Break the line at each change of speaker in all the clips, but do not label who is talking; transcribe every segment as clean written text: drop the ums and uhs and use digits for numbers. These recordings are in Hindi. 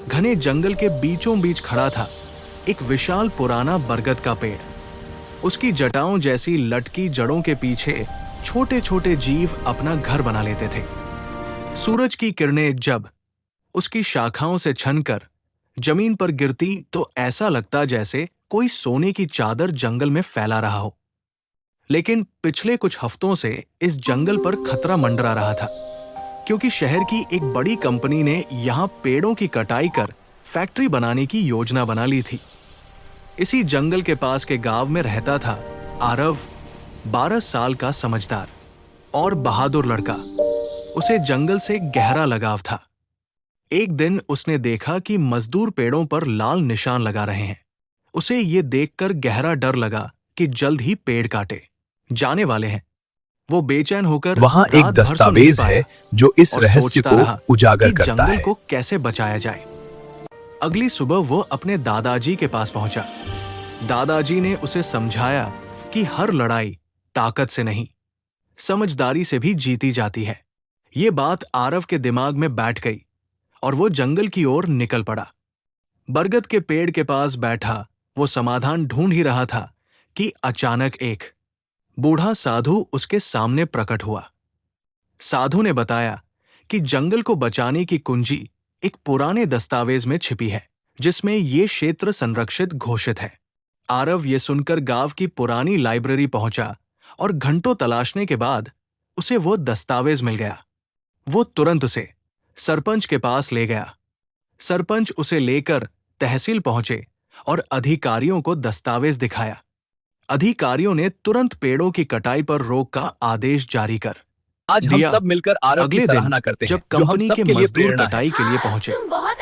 घने जंगल के बीचों बीच खड़ा था एक विशाल पुराना बरगद का पेड़। उसकी जटाओं जैसी लटकी जड़ों के पीछे छोटे छोटे जीव अपना घर बना लेते थे। सूरज की किरणें जब उसकी शाखाओं से छनकर जमीन पर गिरती तो ऐसा लगता जैसे कोई सोने की चादर जंगल में फैला रहा हो। लेकिन पिछले कुछ हफ्तों से इस जंगल पर खतरा मंडरा रहा था, क्योंकि शहर की एक बड़ी कंपनी ने यहां पेड़ों की कटाई कर फैक्ट्री बनाने की योजना बना ली थी। इसी जंगल के पास के गांव में रहता था आरव, 12 साल का समझदार और बहादुर लड़का। उसे जंगल से गहरा लगाव था। एक दिन उसने देखा कि मजदूर पेड़ों पर लाल निशान लगा रहे हैं। उसे ये देखकर गहरा डर लगा कि जल्द ही पेड़ काटे जाने वाले हैं। वो बेचैन होकर
वहां एक
रात भर सो नहीं
दस्तावेज
पाया
है जो इस
और
रहस्य
सोचता
को
रहा
उजागर
कि
करता
जंगल
है।
को कैसे बचाया जाए। अगली सुबह वो अपने दादाजी के पास पहुंचा। दादाजी ने उसे समझाया कि हर लड़ाई ताकत से नहीं, समझदारी से भी जीती जाती है। ये बात आरव के दिमाग में बैठ गई और वो जंगल की ओर निकल पड़ा। बरगद के पेड़ के पास बैठा वो समाधान ढूंढ ही रहा था कि अचानक एक बूढ़ा साधु उसके सामने प्रकट हुआ। साधु ने बताया कि जंगल को बचाने की कुंजी एक पुराने दस्तावेज में छिपी है, जिसमें ये क्षेत्र संरक्षित घोषित है। आरव ये सुनकर गांव की पुरानी लाइब्रेरी पहुंचा और घंटों तलाशने के बाद उसे वो दस्तावेज मिल गया। वो तुरंत उसे सरपंच के पास ले गया। सरपंच उसे लेकर तहसील पहुंचे और अधिकारियों को दस्तावेज दिखाया। अधिकारियों ने तुरंत पेड़ों की कटाई पर रोक का आदेश जारी कर
आज हम
दिया।
सब मिलकर आरव की
अगले दिन
सराहना करते
जब
हैं, जो हम
कंपनी
सब
के
के लिए
मजदूर
प्रेरणा है।
कटाई के लिए पहुंचे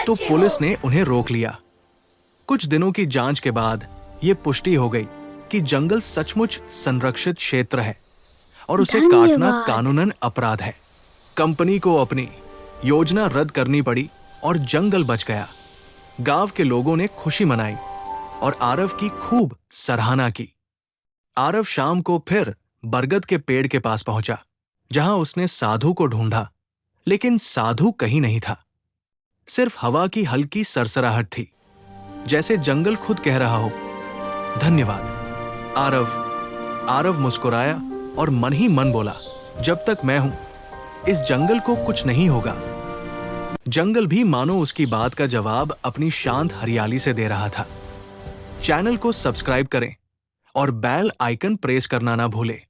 तो पुलिस ने उन्हें रोक लिया। कुछ दिनों की जांच के बाद ये पुष्टि हो गई कि जंगल सचमुच संरक्षित क्षेत्र है और उसे काटना कानूनन अपराध है। कंपनी को अपनी योजना रद्द करनी पड़ी और जंगल बच गया। गांव के लोगों ने खुशी मनाई और आरव की खूब सराहना की। आरव शाम को फिर बरगद के पेड़ के पास पहुंचा, जहां उसने साधु को ढूंढा, लेकिन साधु कहीं नहीं था। सिर्फ हवा की हल्की सरसराहट थी, जैसे जंगल खुद कह रहा हो, धन्यवाद आरव। आरव मुस्कुराया और मन ही मन बोला, जब तक मैं हूं इस जंगल को कुछ नहीं होगा। जंगल भी मानो उसकी बात का जवाब अपनी शांत हरियाली से दे रहा था। चैनल को सब्सक्राइब करें और बेल आइकन प्रेस करना ना भूलें।